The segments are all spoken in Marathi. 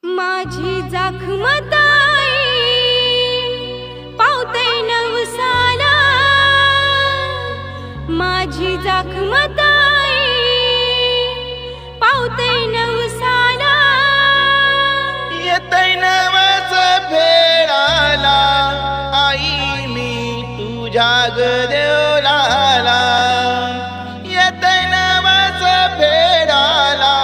माझी जखम ताई पावते नवसाला, माझी जखम ताई पावते नवसाला, येतय नवस फेराला आई मी तुझ्या देवलाला, येतय नवस फेराला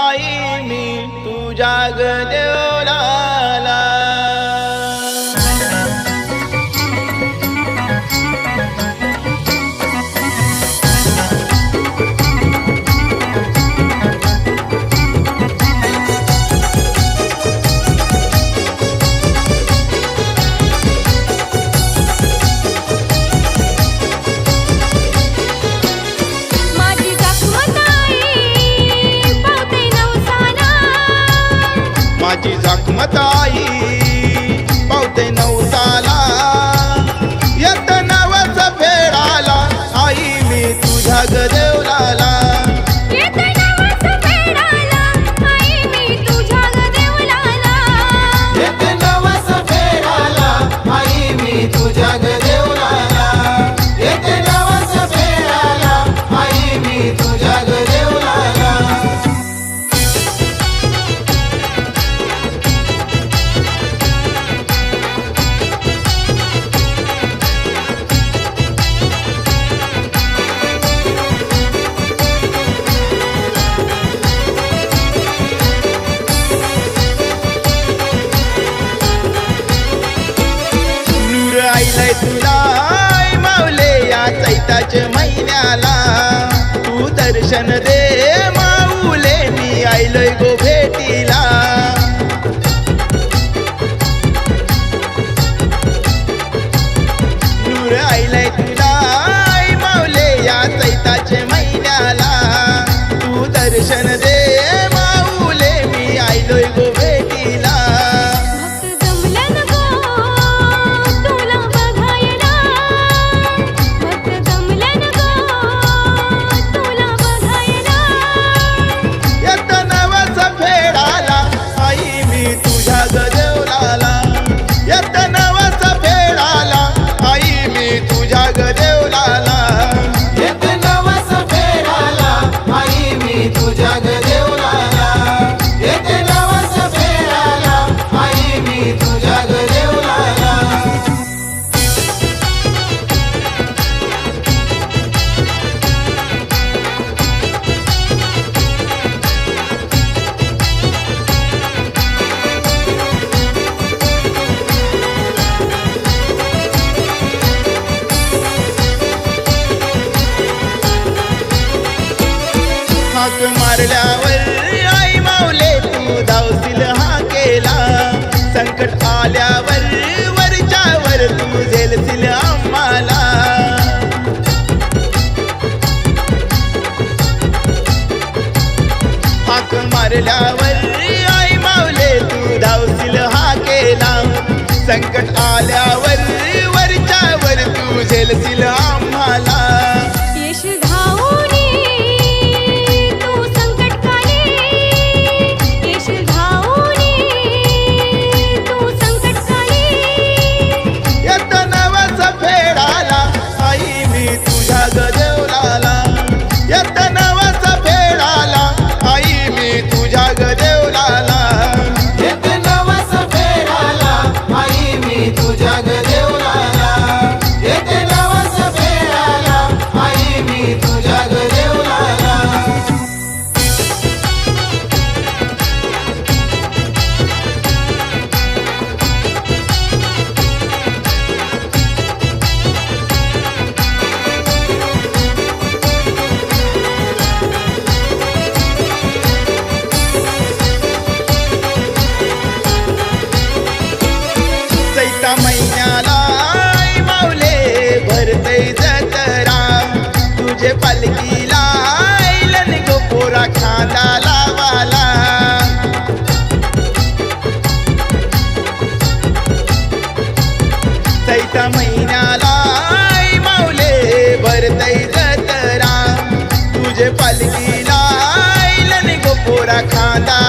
आई मी तुझ्या देवलाला। माझी जखम ताई पावते नवसाला, येत नवस फेराला आई मी तुझ्या देवलाला, येत नवस फेराला आई मी तुझ्या देवलाला, येत नवस फेराला आई मी तुझ्या देवलाला, येत नवस फेराला आई मी तुझ्या देवलाला। आईलाय तुला मावले या चैताच्या महिन्याला, तू दर्शन दे माऊले मी आईलोय गो भेटीला, नूर आईलाय तुला मावले या चैताच्या महिन्याला, तू दर्शन दे माऊले मी आईलोय गो भेटीला। हाक मारल्यावर आई माऊले तू धावशील हा केला, संकट आल्यावर वरच्यावर तू झेलशील आम्हाला, हाक मारल्यावर आई माऊले तू धावशील हा केला, संकट आल्यावर वरच्यावर तू झेलशील आम्हाला। महिन्याला आई माऊले भरते जतरा, तुझे पालखीला आईलन गो पोरा खांदा लावाला, चैता महिन्याला आई माऊले भरते जतरा, तुझे पालखीला आईलन गो पोरा खांदा